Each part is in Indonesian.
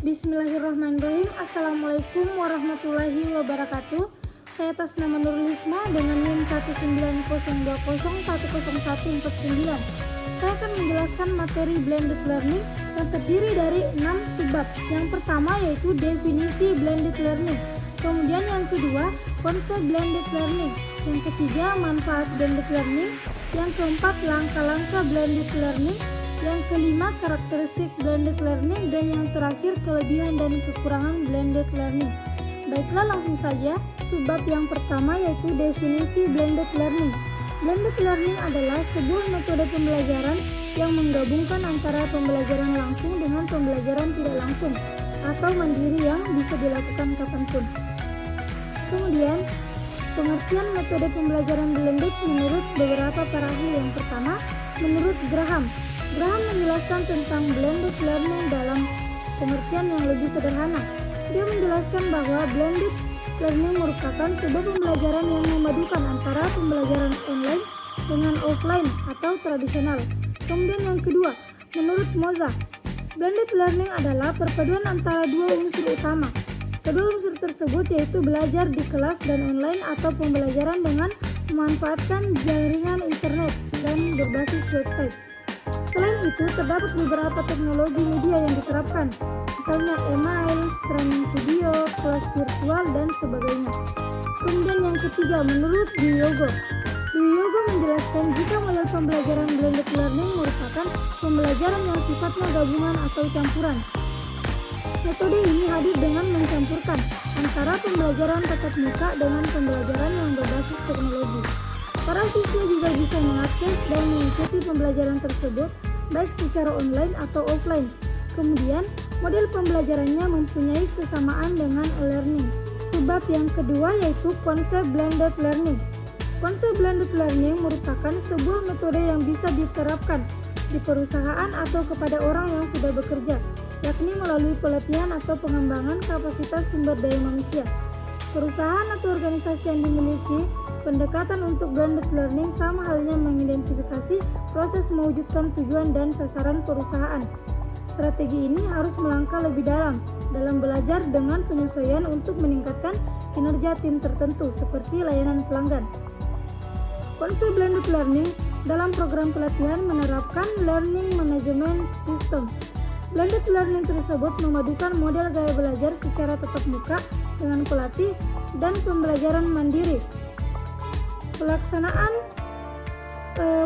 Bismillahirrahmanirrahim. Assalamualaikum warahmatullahi wabarakatuh. Saya atas nama Nurul Hikmah dengan NIM 19020110149. Saya akan menjelaskan materi blended learning yang terdiri dari 6 subbab. Yang pertama yaitu definisi blended learning. Kemudian yang kedua, konsep blended learning. Yang ketiga, manfaat blended learning. Yang keempat, langkah-langkah blended learning. Yang kelima, karakteristik blended learning. Dan yang terakhir, kelebihan dan kekurangan blended learning. Baiklah, langsung saja. Subbab yang pertama yaitu definisi blended learning. Blended learning adalah sebuah metode pembelajaran yang menggabungkan antara pembelajaran langsung dengan pembelajaran tidak langsung atau mandiri yang bisa dilakukan kapanpun. Kemudian, pengertian metode pembelajaran blended menurut beberapa para ahli. Yang pertama, menurut Graham menjelaskan tentang blended learning dalam pengertian yang lebih sederhana. Dia menjelaskan bahwa blended learning merupakan sebuah pembelajaran yang memadukan antara pembelajaran online dengan offline atau tradisional. Kemudian yang kedua, menurut Moza, blended learning adalah perpaduan antara dua unsur utama. Kedua unsur tersebut yaitu belajar di kelas dan online atau pembelajaran dengan memanfaatkan jaringan internet dan berbasis website. Selain itu, terdapat beberapa teknologi media yang diterapkan, misalnya email, streaming video, kelas virtual, dan sebagainya. Kemudian yang ketiga, menurut Dwi Yogo menjelaskan jika model pembelajaran blended learning merupakan pembelajaran yang sifatnya gabungan atau campuran. Metode ini hadir dengan mencampurkan antara pembelajaran tatap muka dengan pembelajaran yang berbasis teknologi. Para siswa juga bisa mengakses dan mengikuti pembelajaran tersebut baik secara online atau offline. Kemudian, model pembelajarannya mempunyai kesamaan dengan e-learning. Sebab yang kedua yaitu konsep blended learning. Konsep blended learning merupakan sebuah metode yang bisa diterapkan di perusahaan atau kepada orang yang sudah bekerja, yakni melalui pelatihan atau pengembangan kapasitas sumber daya manusia. Perusahaan atau organisasi yang dimiliki pendekatan untuk blended learning sama halnya mengidentifikasi proses mewujudkan tujuan dan sasaran perusahaan. Strategi ini harus melangkah lebih dalam belajar dengan penyesuaian untuk meningkatkan kinerja tim tertentu seperti layanan pelanggan. Konsep blended learning dalam program pelatihan menerapkan learning management system. Blended learning tersebut memadukan model gaya belajar secara tatap muka dengan pelatih dan pembelajaran mandiri. Pelaksanaan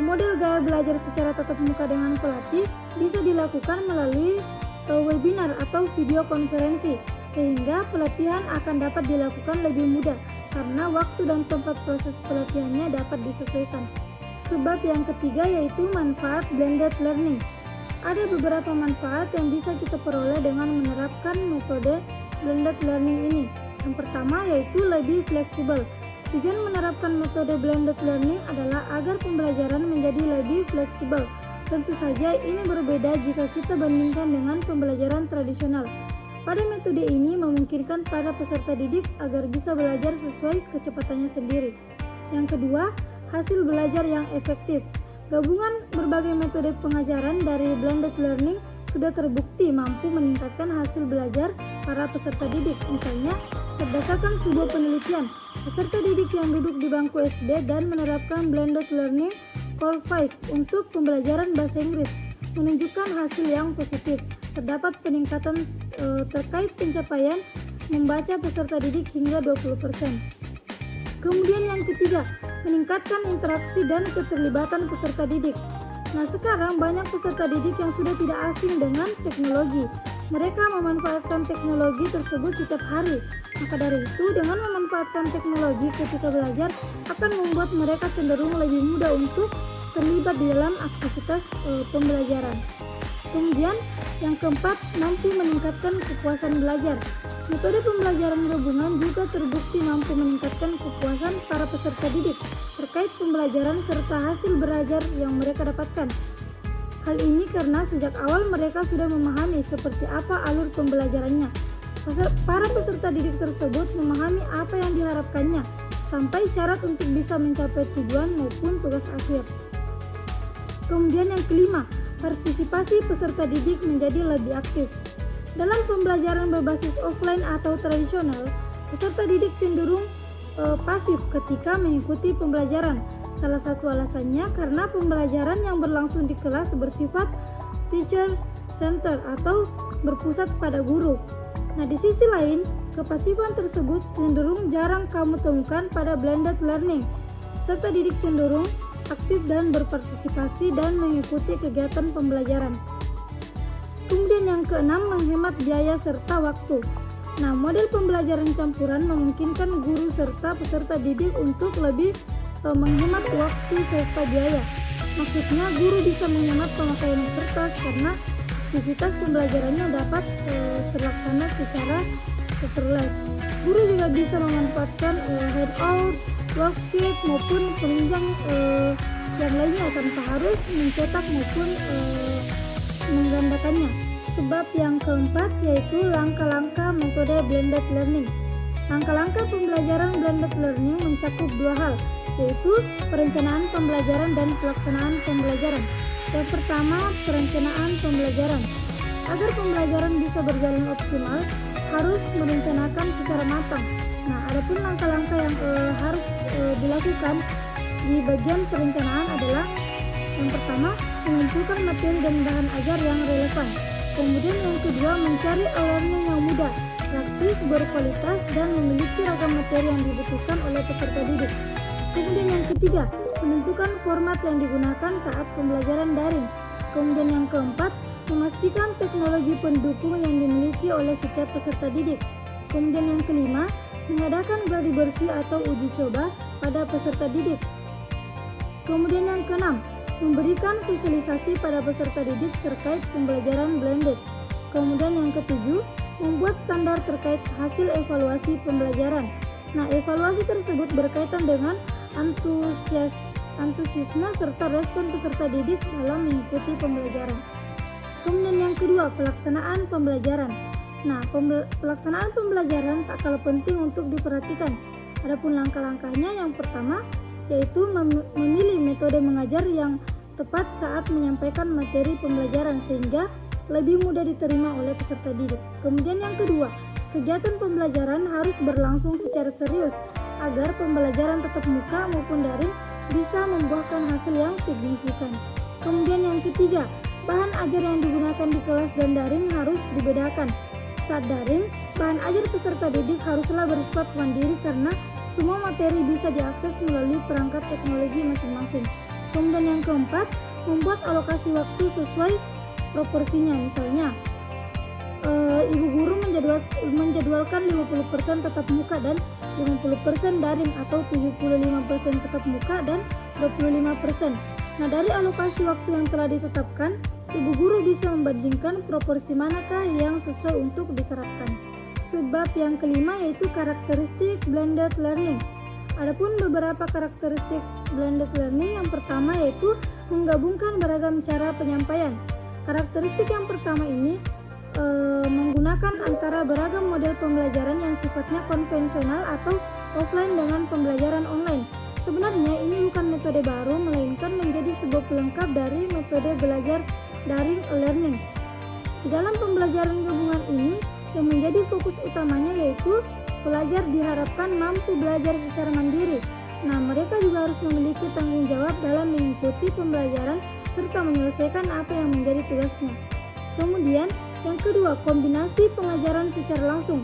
model gaya belajar secara tatap muka dengan pelatih bisa dilakukan melalui webinar atau video konferensi, sehingga pelatihan akan dapat dilakukan lebih mudah karena waktu dan tempat proses pelatihannya dapat disesuaikan. Sebab yang ketiga yaitu manfaat blended learning. Ada beberapa manfaat yang bisa kita peroleh dengan menerapkan metode blended learning ini. Yang pertama yaitu lebih fleksibel. Tujuan menerapkan metode blended learning adalah agar pembelajaran menjadi lebih fleksibel. Tentu saja ini berbeda jika kita bandingkan dengan pembelajaran tradisional. Pada metode ini memungkinkan para peserta didik agar bisa belajar sesuai kecepatannya sendiri. Yang kedua, hasil belajar yang efektif. Gabungan berbagai metode pengajaran dari blended learning sudah terbukti mampu meningkatkan hasil belajar para peserta didik. Misalnya, berdasarkan sebuah penelitian, peserta didik yang duduk di bangku SD dan menerapkan blended learning Core 5 untuk pembelajaran bahasa Inggris menunjukkan hasil yang positif. Terdapat peningkatan terkait pencapaian membaca peserta didik hingga 20%. Kemudian yang ketiga, meningkatkan interaksi dan keterlibatan peserta didik. Nah, sekarang banyak peserta didik yang sudah tidak asing dengan teknologi. Mereka memanfaatkan teknologi tersebut setiap hari. Maka dari itu, dengan memanfaatkan teknologi ketika belajar akan membuat mereka cenderung lebih mudah untuk terlibat di dalam aktivitas pembelajaran. Kemudian, yang keempat, mampu meningkatkan kepuasan belajar. Metode pembelajaran gabungan juga terbukti mampu meningkatkan kepuasan para peserta didik terkait pembelajaran serta hasil belajar yang mereka dapatkan. Hal ini karena sejak awal mereka sudah memahami seperti apa alur pembelajarannya. Para peserta didik tersebut memahami apa yang diharapkannya, sampai syarat untuk bisa mencapai tujuan maupun tugas akhir. Kemudian yang kelima, partisipasi peserta didik menjadi lebih aktif. Dalam pembelajaran berbasis offline atau tradisional, peserta didik cenderung pasif ketika mengikuti pembelajaran. Salah satu alasannya karena pembelajaran yang berlangsung di kelas bersifat teacher center atau berpusat pada guru. Nah, di sisi lain, kepasifan tersebut cenderung jarang kamu temukan pada blended learning. Peserta didik cenderung aktif dan berpartisipasi dan mengikuti kegiatan pembelajaran. Kemudian yang keenam, menghemat biaya serta waktu. Nah, model pembelajaran campuran memungkinkan guru serta peserta didik untuk lebih menghemat waktu serta biaya. Maksudnya, guru bisa menghemat pemakaian kertas karena aktivitas pembelajarannya dapat terlaksana secara paperless. Guru juga bisa memanfaatkan handout, worksheet maupun penunjang yang lainnya tanpa harus mencetak maupun menggandakannya. Sebab yang keempat yaitu langkah-langkah metode blended learning. Langkah-langkah pembelajaran blended learning mencakup dua hal, yaitu perencanaan pembelajaran dan pelaksanaan pembelajaran. Yang pertama, perencanaan pembelajaran. Agar pembelajaran bisa berjalan optimal, harus merencanakan secara matang. Nah, adapun langkah-langkah yang harus dilakukan di bagian perencanaan adalah yang pertama, mengumpulkan materi dan bahan ajar yang relevan. Kemudian yang kedua, mencari e-learning yang mudah, praktis, berkualitas, dan memiliki ragam materi yang dibutuhkan oleh peserta didik. Kemudian yang ketiga, menentukan format yang digunakan saat pembelajaran daring. Kemudian yang keempat, memastikan teknologi pendukung yang dimiliki oleh setiap peserta didik. Kemudian yang kelima, mengadakan gladi bersih atau uji coba pada peserta didik. Kemudian yang keenam, memberikan sosialisasi pada peserta didik terkait pembelajaran blended. Kemudian yang ketujuh, membuat standar terkait hasil evaluasi pembelajaran. Nah, evaluasi tersebut berkaitan dengan antusiasme serta respon peserta didik dalam mengikuti pembelajaran. Kemudian yang kedua, pelaksanaan pembelajaran. Nah, pelaksanaan pembelajaran tak kalah penting untuk diperhatikan. Adapun langkah-langkahnya, yang pertama yaitu memilih metode mengajar yang tepat saat menyampaikan materi pembelajaran sehingga lebih mudah diterima oleh peserta didik. Kemudian yang kedua, kegiatan pembelajaran harus berlangsung secara serius agar pembelajaran tatap muka maupun daring bisa membuahkan hasil yang signifikan. Kemudian yang ketiga, bahan ajar yang digunakan di kelas dan daring harus dibedakan. Saat daring, bahan ajar peserta didik haruslah bersifat mandiri karena semua materi bisa diakses melalui perangkat teknologi masing-masing. Kemudian yang keempat, membuat alokasi waktu sesuai proporsinya. Misalnya, ibu guru menjadwalkan 50% tatap muka dan 50% daring atau 75% tatap muka dan 25%. Nah, dari alokasi waktu yang telah ditetapkan, ibu guru bisa membandingkan proporsi manakah yang sesuai untuk diterapkan. Sebab yang kelima yaitu karakteristik blended learning. Adapun beberapa karakteristik blended learning, yang pertama yaitu menggabungkan beragam cara penyampaian. Karakteristik yang pertama ini menggunakan antara beragam model pembelajaran yang sifatnya konvensional atau offline dengan pembelajaran online. Sebenarnya ini bukan metode baru, melainkan menjadi sebuah pelengkap dari metode belajar daring e-learning. Di dalam pembelajaran gabungan ini, yang menjadi fokus utamanya yaitu pelajar diharapkan mampu belajar secara mandiri. Nah, mereka juga harus memiliki tanggung jawab dalam mengikuti pembelajaran serta menyelesaikan apa yang menjadi tugasnya. Kemudian, yang kedua, kombinasi pengajaran secara langsung.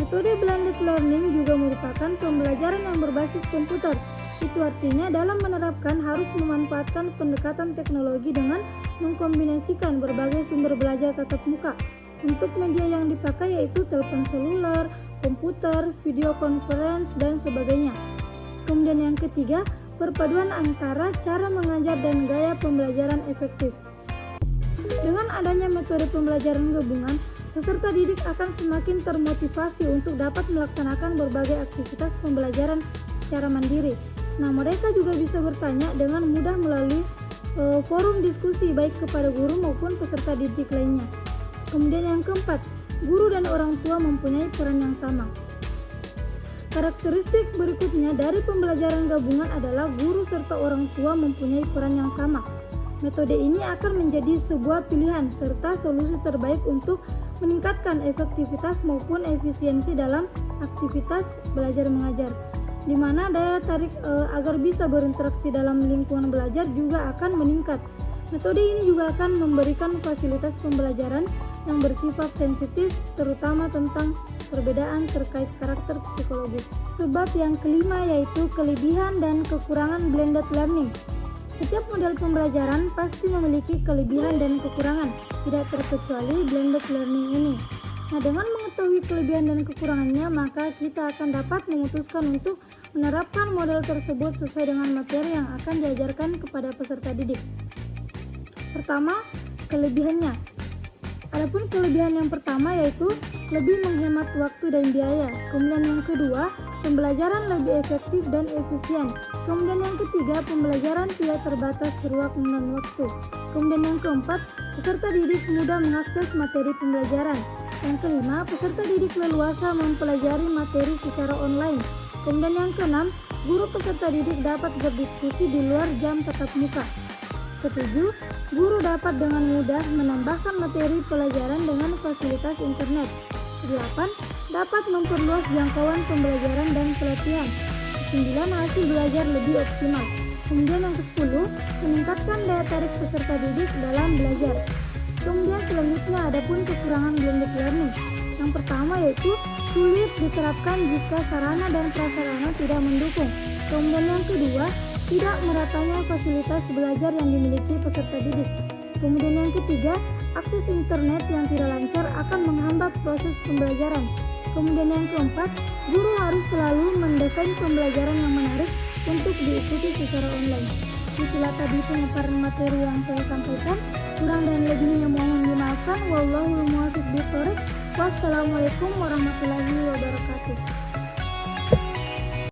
Metode blended learning juga merupakan pembelajaran yang berbasis komputer. Itu artinya dalam menerapkan harus memanfaatkan pendekatan teknologi dengan mengkombinasikan berbagai sumber belajar tatap muka. Untuk media yang dipakai yaitu telepon seluler, komputer, video conference, dan sebagainya. Kemudian yang ketiga, perpaduan antara cara mengajar dan gaya pembelajaran efektif. Dengan adanya metode pembelajaran gabungan, peserta didik akan semakin termotivasi untuk dapat melaksanakan berbagai aktivitas pembelajaran secara mandiri. Nah, mereka juga bisa bertanya dengan mudah melalui forum diskusi baik kepada guru maupun peserta didik lainnya. Kemudian yang keempat, guru dan orang tua mempunyai peran yang sama. Karakteristik berikutnya dari pembelajaran gabungan adalah guru serta orang tua mempunyai peran yang sama. Metode ini akan menjadi sebuah pilihan serta solusi terbaik untuk meningkatkan efektivitas maupun efisiensi dalam aktivitas belajar mengajar, di mana daya tarik agar bisa berinteraksi dalam lingkungan belajar juga akan meningkat. Metode ini juga akan memberikan fasilitas pembelajaran yang bersifat sensitif, terutama tentang perbedaan terkait karakter psikologis. Sebab yang kelima yaitu kelebihan dan kekurangan blended learning. Setiap model pembelajaran pasti memiliki kelebihan dan kekurangan, tidak terkecuali blended learning ini. Nah, dengan mengetahui kelebihan dan kekurangannya, maka kita akan dapat memutuskan untuk menerapkan model tersebut sesuai dengan materi yang akan diajarkan kepada peserta didik. Pertama, kelebihannya. Adapun kelebihan yang pertama yaitu lebih menghemat waktu dan biaya. Kemudian yang kedua, pembelajaran lebih efektif dan efisien. Kemudian yang ketiga, pembelajaran tidak terbatas ruang dan waktu. Kemudian yang keempat, peserta didik mudah mengakses materi pembelajaran. Yang kelima, peserta didik leluasa mempelajari materi secara online. Kemudian yang keenam, guru peserta didik dapat berdiskusi di luar jam tatap muka. Ketujuh, guru dapat dengan mudah menambahkan materi pelajaran dengan fasilitas internet. 8. Dapat memperluas jangkauan pembelajaran dan pelatihan. 9. Hasil belajar lebih optimal. Kemudian yang ke-10, meningkatkan daya tarik peserta didik dalam belajar. Kemudian selanjutnya adapun kekurangan blended learning. Yang pertama yaitu sulit diterapkan jika sarana dan prasarana tidak mendukung. Kemudian yang kedua, tidak meratanya fasilitas belajar yang dimiliki peserta didik. Kemudian yang ketiga, akses internet yang tidak lancar akan menghambat proses pembelajaran. Kemudian yang keempat, guru harus selalu mendesain pembelajaran yang menarik untuk diikuti secara online. Itulah tadi pemaparan materi yang saya sampaikan. Kurang dan lebihnya mohon dimaafkan. Wallahul muwaffiq bishawab. Wassalamualaikum warahmatullahi wabarakatuh.